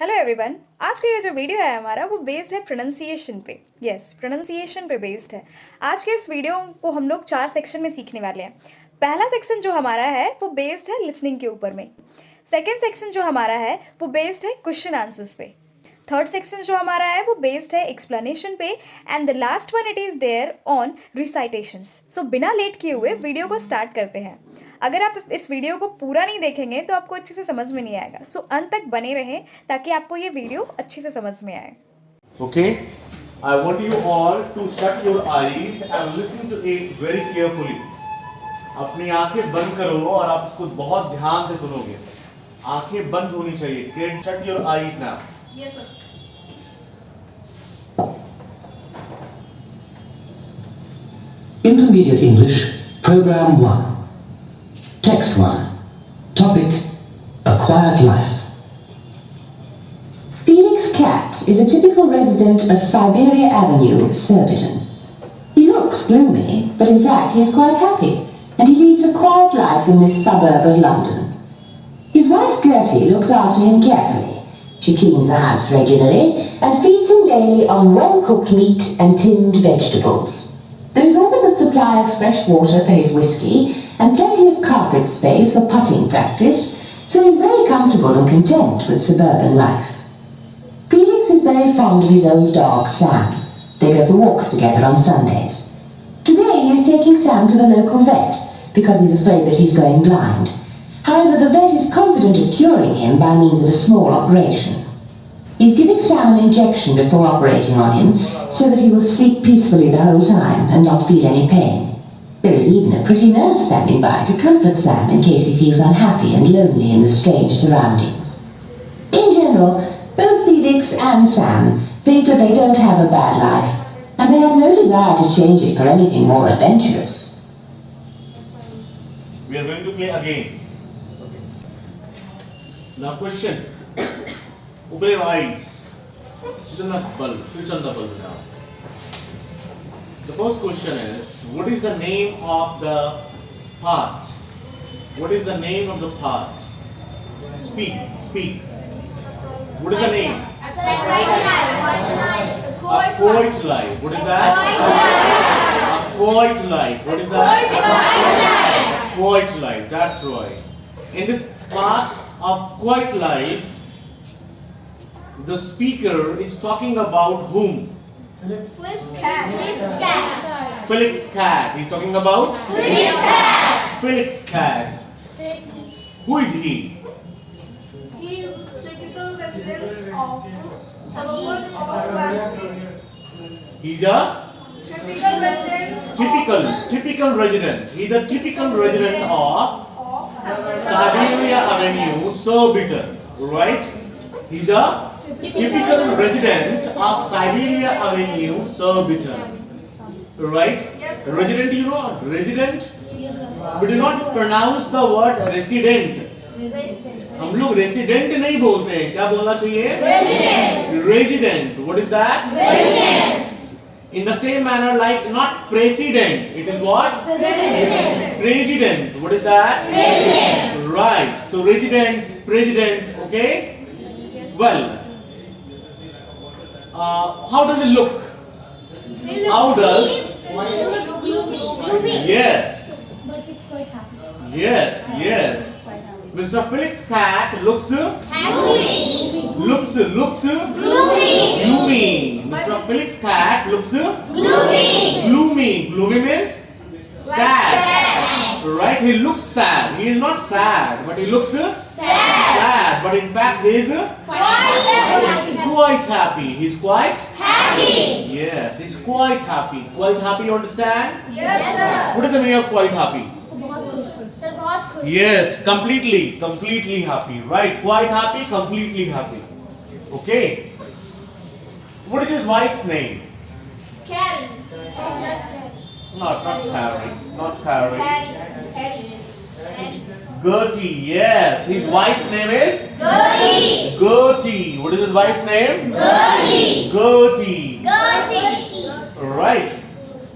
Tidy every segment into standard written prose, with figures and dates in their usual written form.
Hello everyone. आज का ये जो वीडियो है हमारा वो बेस्ड है प्रोनाउंसिएशन पे। यस, प्रोनाउंसिएशन पे बेस्ड है। आज के इस वीडियो को हम लोग 4 सेक्शन में सीखने वाले हैं। पहला सेक्शन जो हमारा है वो बेस्ड है लिसनिंग के ऊपर में। सेकेंड सेक्शन जो हमारा है वो बेस्ड है क्वेश्चन आंसर्स पे। थर्ड सेक्शन जो हमारा है वो बेस्ड है एक्सप्लेनेशन पे। And the last one it is there on recitations. So बिना लेट किए हुए वीडियो को स्टार्ट करते हैं। अगर आप इस वीडियो को पूरा नहीं देखेंगे तो आपको अच्छे से समझ में नहीं आएगा। सो अंत तक बने रहें ताकि आपको ये वीडियो अच्छे से समझ में आए। Okay, I want you all to shut your eyes and listen to it very carefully. अपनी आंखें बंद करो और आप इसको बहुत ध्यान से सुनोगे। आंखें बंद होनी चाहिए। Kids, shut your eyes now. Yes, sir. Intermediate English, Program 1. Text 1. Topic, A Quiet Life. Felix Cat is a typical resident of Siberia Avenue, Surbiton. He looks gloomy, but in fact he is quite happy, and he leads a quiet life in this suburb of London. His wife Gertie looks after him carefully. She cleans the house regularly and feeds him daily on well-cooked meat and tinned vegetables. There is always a supply of fresh water for his whisky and plenty of carpet space for putting practice, so he's very comfortable and content with suburban life. Felix is very fond of his old dog, Sam. They go for walks together on Sundays. Today he is taking Sam to the local vet because he's afraid that he's going blind. However, the vet is confident of curing him by means of a small operation. He's giving Sam an injection before operating on him so that he will sleep peacefully the whole time and not feel any pain. There is even a pretty nurse standing by to comfort Sam in case he feels unhappy and lonely in the strange surroundings. In general, both Felix and Sam think that they don't have a bad life, and they have no desire to change it for anything more adventurous. We are going to play again. Now question. Open your eyes. Switch on the bulb now. The first question is, what is the name of the part? What is the name of the part? Speak. What is the name? A quiet life. What is that? A quiet life. What is that? Quiet life. That's right. In this part of quiet life, the speaker is talking about whom? Felix Cat. Felix Cat. He's talking about Felix Cat. Who is he? He is typical resident of suburban of London. He's a typical resident. He's a typical resident of Siberia Avenue, Surbiton. Right? He's a typical resident of Siberia Avenue, Surbiton. Right? Yes. Resident, you know? Resident? Yes, sir. We do not pronounce the word resident. हम लोग resident नहीं बोलते हैं। क्या बोलना चाहिए? Resident. What is that? In the same manner, like not president, it is what? President. What is that? Right. So resident, president. Okay. Well, how does it look? How does? Yes. Mr. Felix Cat looks gloomy. Mr. Felix Cat looks gloomy. Gloomy means sad. Right? He looks sad. He is not sad, but he looks sad. But in fact, he is quite happy. He's quite happy. Yes, he's quite happy. Quite happy, you understand? Yes, sir. What is the meaning of quite happy? Yes, completely happy. Right? Quite happy, completely happy. Okay. What is his wife's name? Not Carrie. Gertie. Yes, his wife's name is Gertie. What is his wife's name? Gertie. Right.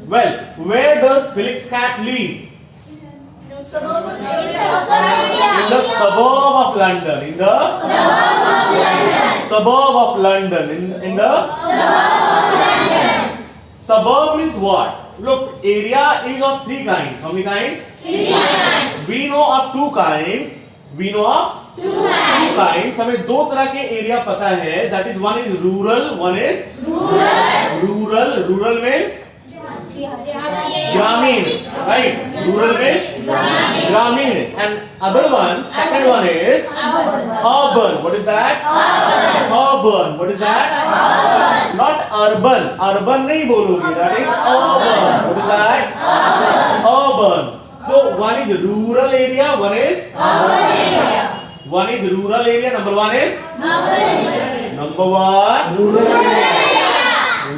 Well, where does Felix Cat live? In suburb of In the suburb of London. suburb of London. In the suburb means what? Look, area is of three kinds. How many kinds? Three kinds. We know of two kinds. We know of two kinds. हमें दो तरह के area पता है. That is, one is rural, one is rural. Rural means ग्रामीण, right? Rural means ग्रामीण. And other one, second one is urban. What is that? Urban. What is that? Not urban. Urban नहीं बोलोगे. That is urban. What is that? Urban. So one is rural area, one is urban area. One is rural area. Number one is number one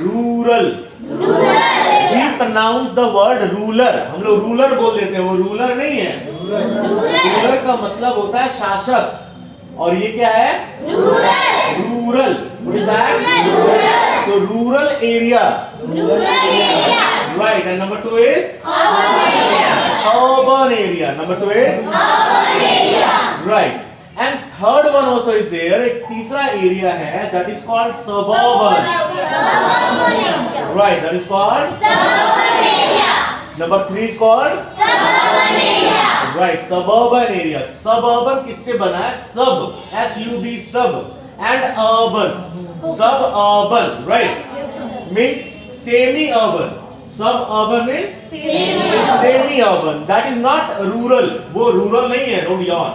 rural. We pronounce the word ruler. हम लोग ruler बोल देते हैं. वो ruler नहीं है. Ruler का मतलब होता है शासक. और ये क्या है? Rural. What is that? So rural area. Right. And number two is urban area. Number two is right. And third one also is there. एक तीसरा area है. That is called suburban. Right. That is called number three is called right. Suburban area. Suburban किससे बना है? Sub. SUB. Sub. And urban. Suburban. Right. Means semi-urban. Suburban means semi-urban. That is not rural. वो rural नहीं है. Don't yawn.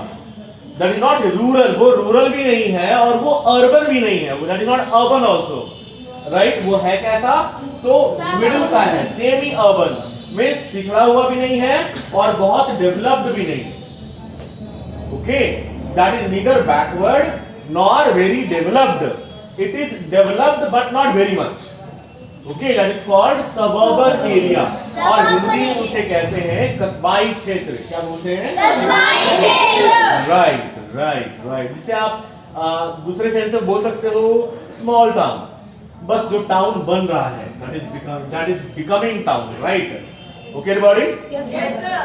That is not rural. वो rural भी नहीं है और वो urban भी नहीं है. That is not urban also. Right? वो है कैसा? तो middle का है. Semi-urban. Means पिछड़ा हुआ भी नहीं है और बहुत developed भी नहीं है. Okay? That is neither backward nor very developed. It is developed but not very much. Okay, that is called suburban area. और हिंदी में उसे कहते हैं कस्बाई क्षेत्र. क्या बोलते हैं? कस्बाई क्षेत्र. Right. जिसे आप दूसरे सेंस में बोल सकते हो small town. बस जो टाउन बन रहा है. That is becoming town, right? Okay, everybody? Yes, sir.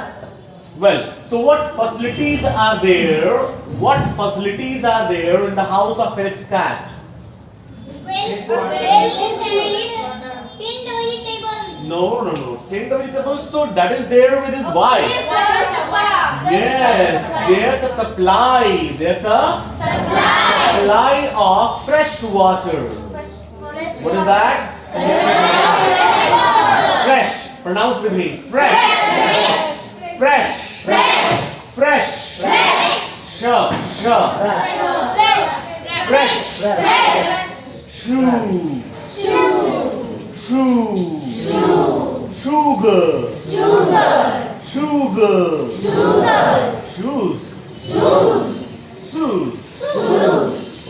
Well, so what facilities are there? What facilities are there in the house of Felix Cat? No. Tinned vegetables, so that is there with his wife. Yes, there's a supply. There's a supply of fresh water. What is that? Fresh. Pronounce with me. Fresh. Sure. Fresh. Shoe. Sugar. Shoes.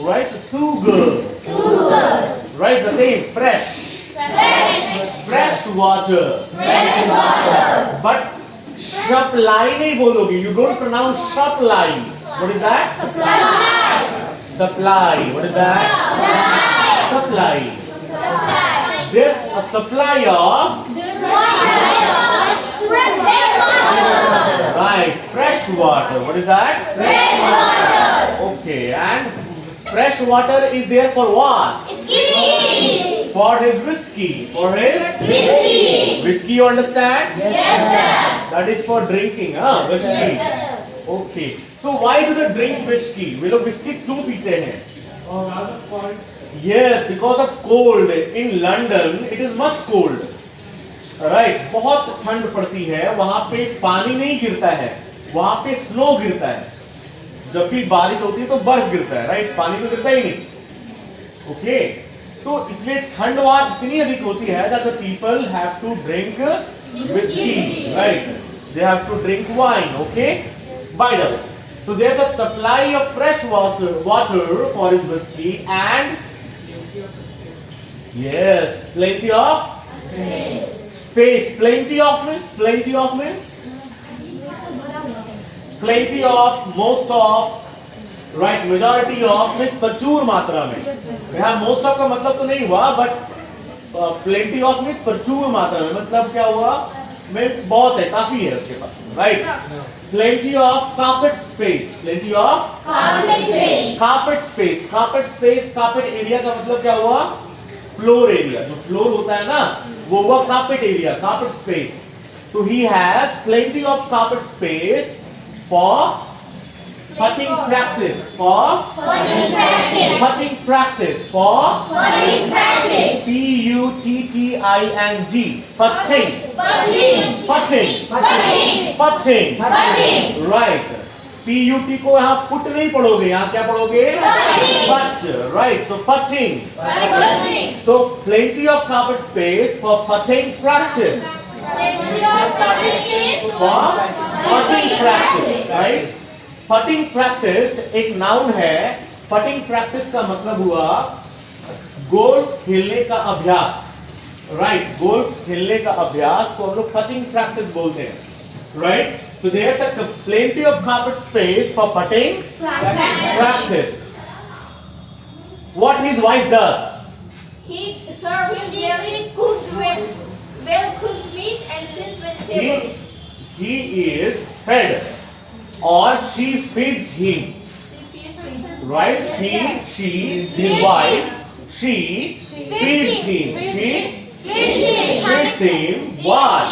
Right? Sugar. Right? The same. Fresh water. But supply नहीं बोलोगे. You don't pronounce supply. What is that? Supply. What is that? Supply. There's a supply of right, fresh water. What is that? Okay, and fresh water is there for what? For his whiskey. Whiskey, you understand? Yes, sir. That is for drinking, huh? Whiskey. Okay. So why do they drink whiskey? वे लोग whiskey क्यों पीते हैं? Yes, because of cold. In London, it is much cold. Right? बहुत ठंड पड़ती है. वहाँ पे पानी नहीं गिरता है. वहाँ पे स्नो गिरता है. जब भी बारिश होती है तो बर्फ गिरता है. Right? पानी तो गिरता ही नहीं. Okay. तो इसलिए ठंड वहाँ इतनी अधिक होती है that the people have to drink whiskey. Right? They have to drink wine. Okay. By the way, so there's a supply of fresh water for his whiskey and yes, plenty of space. Plenty of means plenty of, most of, right? Majority of means प्रचुर मात्रा में. यहाँ most of का मतलब तो नहीं हुआ, but plenty of means प्रचुर मात्रा में. मतलब क्या हुआ? Means बहुत है, काफी है उसके पास, right? plenty of carpet space. Plenty of carpet space. Carpet space, carpet area का मतलब क्या हुआ? Floor area. जो floor होता है ना, वो हुआ carpet area, carpet space. So he has plenty of carpet space for putting practice. For putting practice. For Putting. Putting. Right. PUT को यहाँ put नहीं पढ़ोगे, यहाँ क्या पढ़ोगे? Put. Right. So putting. So plenty of carpet space for putting practice. For putting practice. Right. Putting practice एक noun है. Putting practice का मतलब हुआ गोल्फ खेलने का अभ्यास. राइट, गोल्फ खेलने का अभ्यास को हम लोग पटिंग प्रैक्टिस बोलते हैं. Right, so there is a plenty of carpet space for putting practice. What his wife does? He serves him daily well-cooked meat and sins vegetables. He is fed or she feeds him. She feeds him. Right? She, his wife, she feeds him. She feeds him what?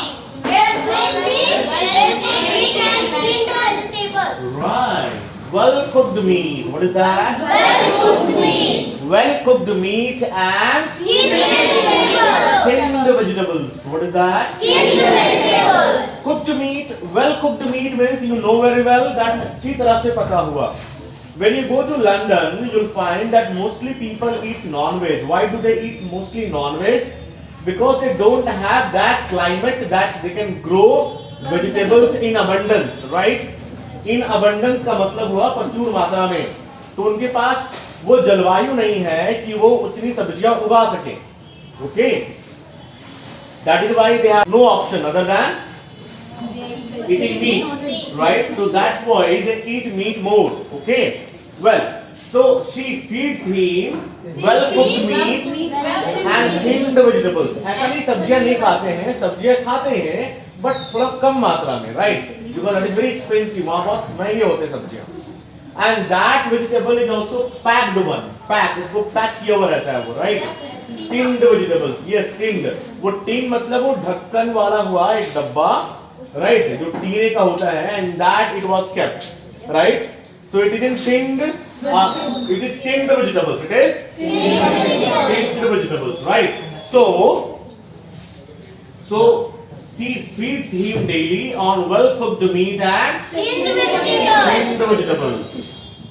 Well-cooked meat and vegetables. Right. Well-cooked meat. What is that? Well-cooked meat and tinned vegetables. What is that? Cooked meat. Well-cooked meat means you know very well that अच्छी तरह से पका हुआ. When you go to London, you'll find that mostly people eat non-veg. Why do they eat mostly non-veg? Because they don't have that climate that they can grow vegetables in abundance, right? In abundance का मतलब हुआ प्रचुर मात्रा में. तो उनके पास वो जलवायु नहीं है कि वो उतनी सब्जियां उगा सके. Okay? That is why they have no option other than eating meat, right? So that's why they eat meat more. Okay? Well, so she feeds him well-cooked meat and tinned vegetables. ऐसा नहीं सब्जियां नहीं खाते हैं, सब्जियां खाते हैं, but थोड़ा कम मात्रा में, right? Because that is very expensive. वहाँ बहुत महंगे होते हैं सब्जियां. And that vegetable is also packed one. Pack, इसको पैक किया हुआ रहता है वो, right? Tinned vegetables. Yes, tinned. वो tin मतलब वो ढक्कन वाला हुआ एक डब्बा, right? जो टीने का होता है, and that it was kept, right? So it is in tinned. It is tinned vegetables. It is tinned vegetables, right? So she feeds him daily on well-cooked meat and tinned vegetables.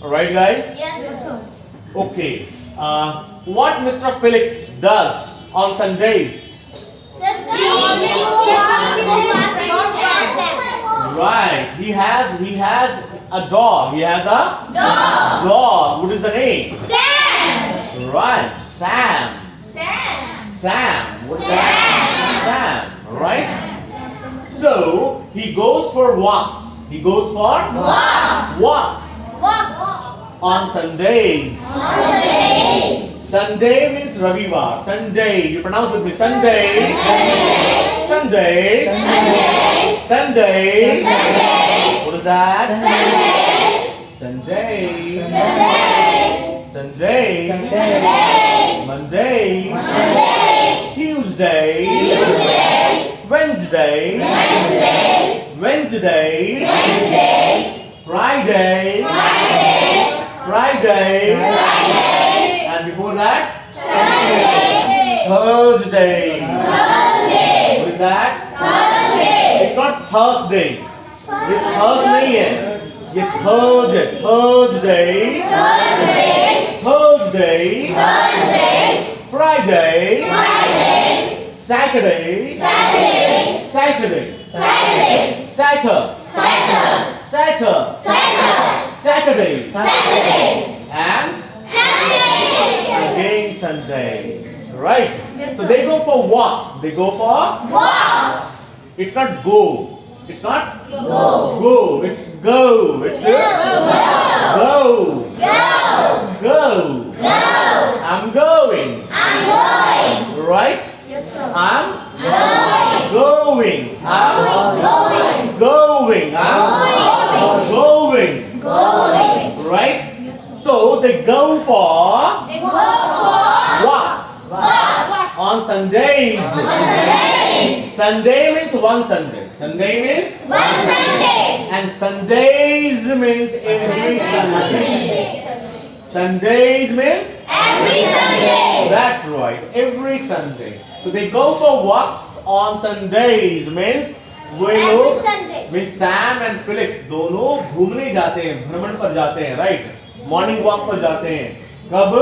Alright, guys? Okay. What Mr. Felix does on Sundays? Right. He has a dog. He has a dog. What is the name? Right. Sam. What is that? Sam. Right. So he goes for walks. Walks on Sundays. Sunday means Ravivar. Sunday. You pronounce with me. Sunday. What is that? Sunday. Monday. Tuesday. Wednesday. Friday. And before that? Thursday. What is that? It's not Thursday. ये Thursday नहीं है. ये Thursday. Friday. Saturday. And again Sunday. Right? So they go for walks. It's not go. It's not go. It's go. It's go. I'm going. Right? I'm going. Walks. On Sundays. Sunday means one Sunday. Sunday means and Sundays means every Sunday. Sundays means that's right, every Sunday. So they go for walks on Sundays means वे लोग means Sam and Felix दोनों घूमने जाते हैं, भ्रमण पर जाते हैं, right? Morning walk पर जाते हैं. कब?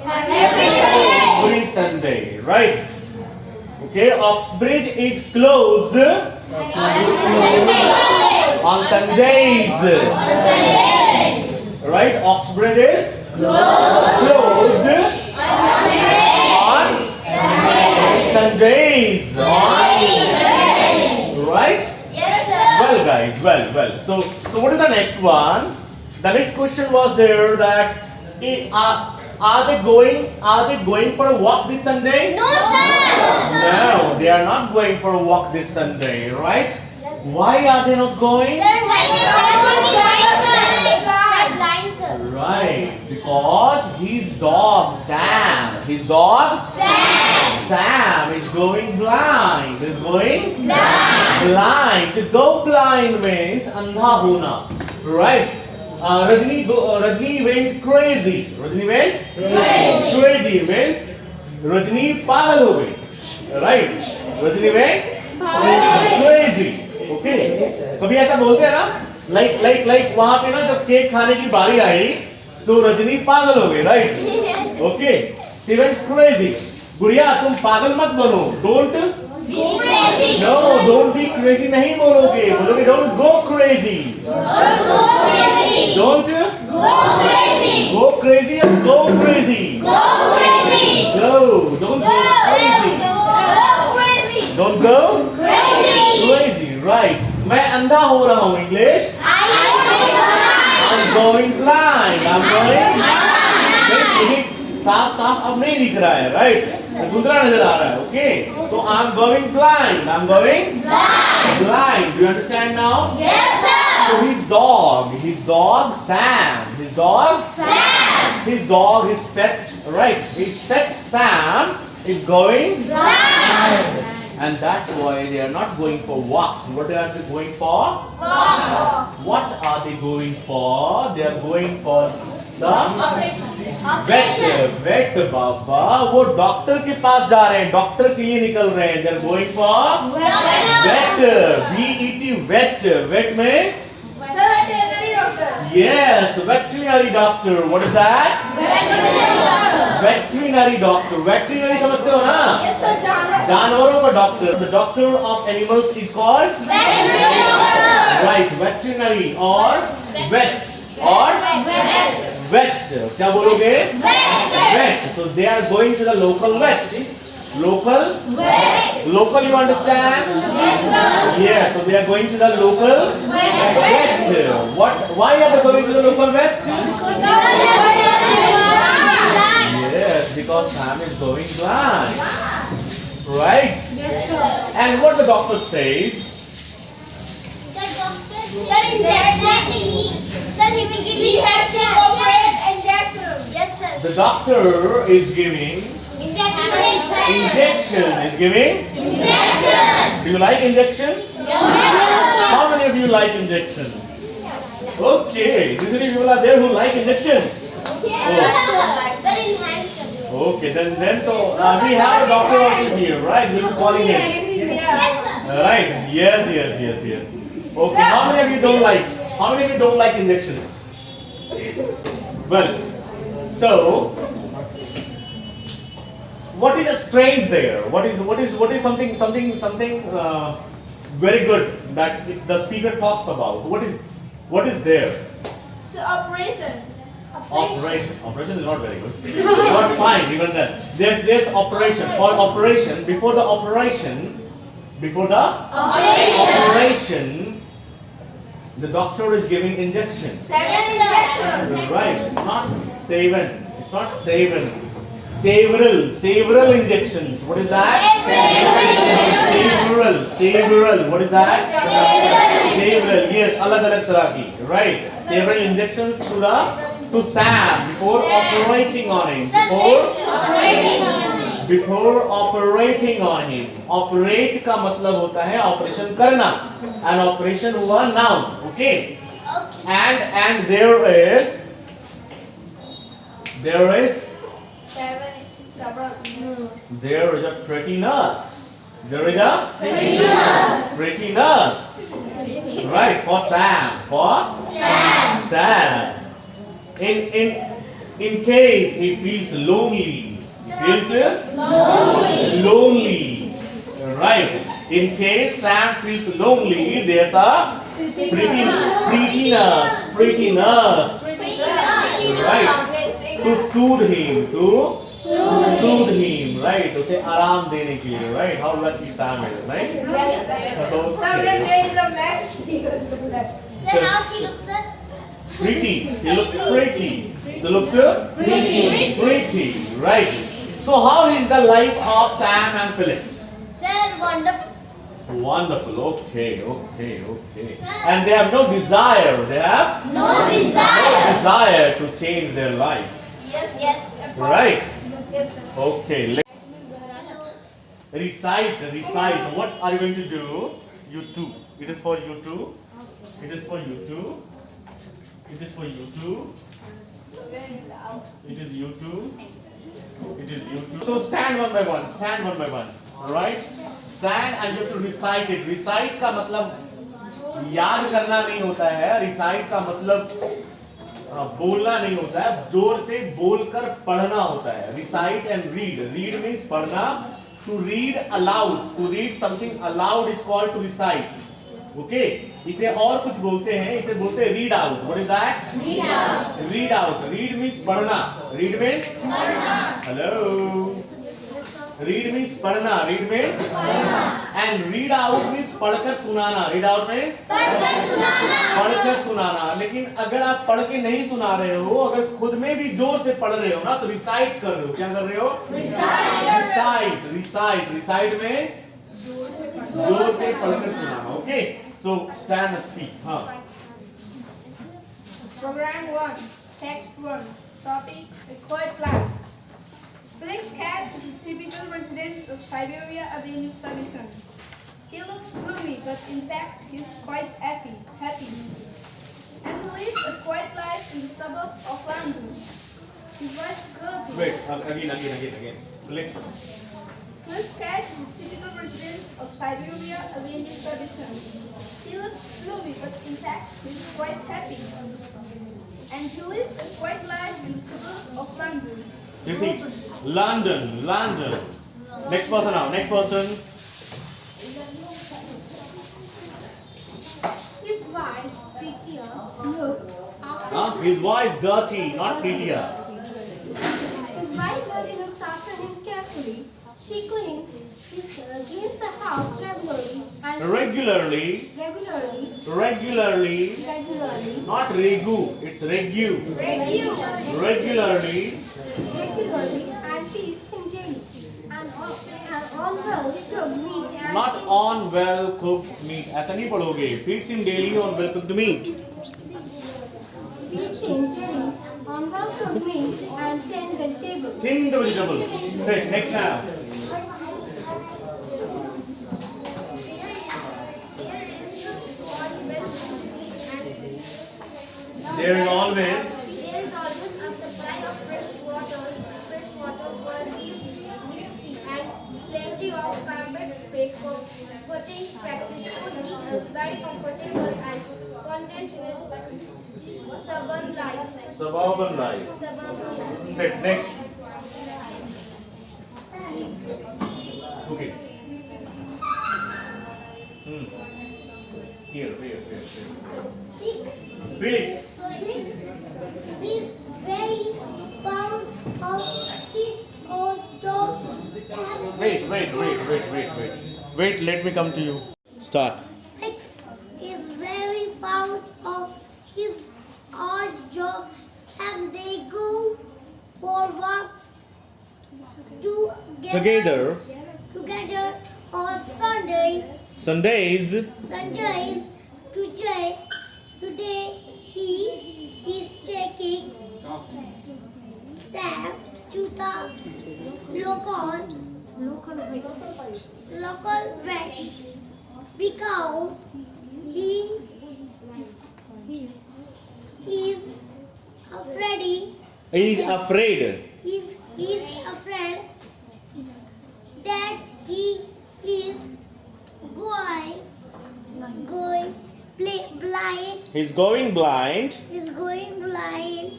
Every Sunday, right? Okay, Oxbridge is closed on Sundays. Right? Oxbridge is closed on Sundays. Right? Well, guys, well. So what is the next one? The next question was there that are they going for a walk this Sunday? No, they are not going for a walk this Sunday, right? Why are they not going? Right, because his dog Sam is going blind. Is going blind. To go blind means andha hona, right? Rajni went crazy. Rajni went crazy means Rajni पागल हो गई, right? Rajni went crazy. Okay. कभी ऐसा बोलते हैं ना, like वहाँ पे ना जब केक खाने की बारी आई तो रजनी पागल हो गई, right? Okay. She went crazy. गुड़िया तुम पागल मत बनो. Don't be crazy नहीं बोलोगे. बोलोगे don't go crazy. Don't go crazy or go crazy. Go. Don't go crazy. Don't go crazy. Right. मैं अंधा हो रहा हूँ. English. I'm going blind. साफ अब नहीं दिख रहा है, राइट? धुंधला नजर आ रहा है. ओके, तो I'm going blind. Do you understand now? Yes, sir. So his dog Sam, his pet, right? His pet Sam is going blind. And that's why they are not going for walks. What are they going for? Walks. What are they going for? They are going for the vet बाबा. वो doctor के पास जा रहे हैं, doctor के लिए निकल रहे हैं. They are going for vet. VET vet. Vet means Veterinary doctor. yes, veterinary doctor. What is that? Veterinary doctor. Veterinary समझते हो ना? Yes, sir. जानवरों का doctor. The doctor of animals is called Veterinary doctor. right. Veterinary or vet or vet. क्या बोलोगे? Vet. So they are going to the local vet. Local, you understand? Yes, sir. Yeah. So they are going to the local vet. Why are they going to the local vet? Yes, because Sam is going blind. Right? Yes, sir. And what the doctor says? The doctor is giving injection. Do you like injection? How many of you like injection? Okay, usually people are there who like injection. Okay, then so we have a doctor also here, right? We'll be calling him. Right? Yes. Okay, how many of you don't like injections? Well, so what is strange there? What is something very good that the speaker talks about? What is there? So operation. Operation is not very good. Not fine even then. There's operation. For operation, before the operation, the doctor is giving injections. 7 injections. Right. Not 7. It's not 7. Several injections. What is that? Several. What is that? Several. Yes, अलग तरह की. Right. Several injections to the to Sam before operating on him. Before operating on him. Operate का मतलब होता है operation करना. An operation हुआ noun. Okay. And there is a prettiness. There is a prettiness. Right, for Sam. Sam. In case he feels lonely. Lonely. Right. In case Sam feels lonely, there's a prettiness. Right. To soothe him, right? उसे आराम देने के लिए, right? How lucky Sam is, right? Sir, how she looks, sir? Pretty. She looks pretty. Pretty, right? So how is the life of Sam and Felix? Sir, wonderful. Wonderful. Okay. And they have no desire. They have No desire. desire to change their life. Yes. Right. Yes, sir. Okay. Recite. What are you going to do? You two. It is for you two. It is for you two. It is for you two. It is you two. It is you two. So stand one by one. Alright? Stand and you have to recite it. Recite का मतलब याद करना नहीं होता है. Recite का मतलब बोलना नहीं होता है. जोर से बोलकर पढ़ना होता है. Recite and read. Read means पढ़ना. To read aloud. To read something aloud is called to recite. Okay? इसे और कुछ बोलते हैं. इसे बोलते हैं read out. What is that? Read out. Read means पढ़ना. Read means पढ़ना. Hello. Read means पढ़ना. Read means पढ़ना. And read out means पढ़कर सुनाना. Read out means पढ़कर सुनाना. लेकिन अगर आप पढ़ के नहीं सुना रहे हो, अगर खुद में भी जोर से पढ़ रहे हो ना, तो रिसाइट कर रहे हो. क्या कर रहे हो? Recite means जोर से पढ़कर सुनाना. Okay? So stand and speak. हाँ. Program 1, Text 1, Topic, A Quiet Life. Felix Cat is a typical resident of Siberia Avenue 17. He looks gloomy, but in fact he's quite happy. And he lives a quiet life in the suburb of London. His wife Gertie. Wait. Again. Felix. Felix Cat is a typical resident of Siberia Avenue 17. He looks gloomy, but in fact he's quite happy. And he lives a quiet life in the suburb of London. You see, London. Next person now. His wife, prettier, looks after His wife dirty, not prettier. His wife Gertie looks after him carefully. She cleans the house regularly. Regularly. Not regu, it's regu. Regularly. And feeds him daily. And on well-cooked meat. Not on well cooked meat. ऐसा नहीं पढ़ोगे. Feeds him daily on well cooked meat. Feeds him daily on well-cooked meat and 10 vegetables. Tinned vegetables. Say next now. There is always a supply of fresh water for his sea and plenty of carpet space for putting practice. He is very comfortable and content with suburban life. Sit next. Okay. Here. Felix. He's very fond of his old dog. Wait, let me come to you. Start. Felix is very fond of his old dog, and they go for walks together on Sundays. Today he is taking Sam to the local vet because he is afraid He is afraid. he's afraid that he is going blind. He's going blind. Is going blind.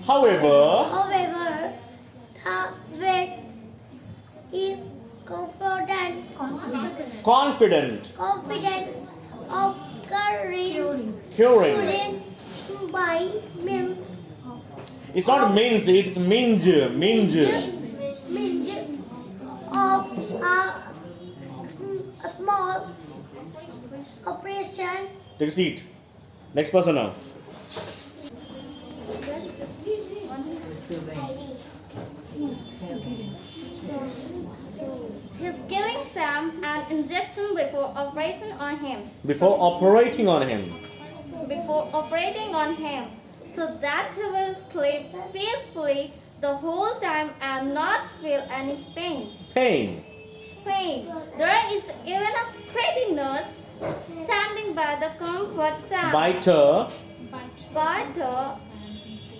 However, However, the vet is confident of curing. by means It's not mince, it's minge. means of a small operation. Take a seat. Next person now. He's giving Sam an injection before operating on him. Before operating on him. So that he will sleep peacefully the whole time and not feel any pain. Pain. There is even a pretty nurse standing by the comfort Sam. Biter.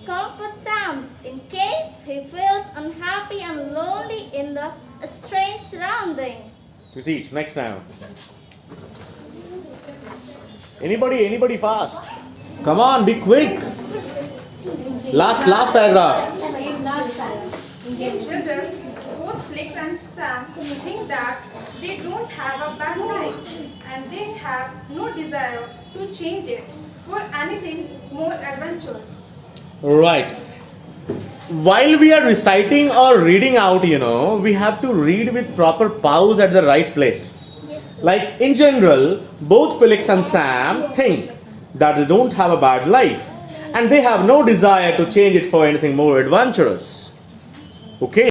Comfort Sam in case he feels unhappy and lonely in the strange surroundings. To seat. Next now. Anybody fast. Come on, be quick. Last paragraph. In general, both Flix and Sam think that they don't have a bad life and they have no desire to change it for anything more adventurous. Right. While we are reciting or reading out, we have to read with proper pause at the right place. Like in general, both Felix and Sam think that they don't have a bad life and they have no desire to change it for anything more adventurous. Okay.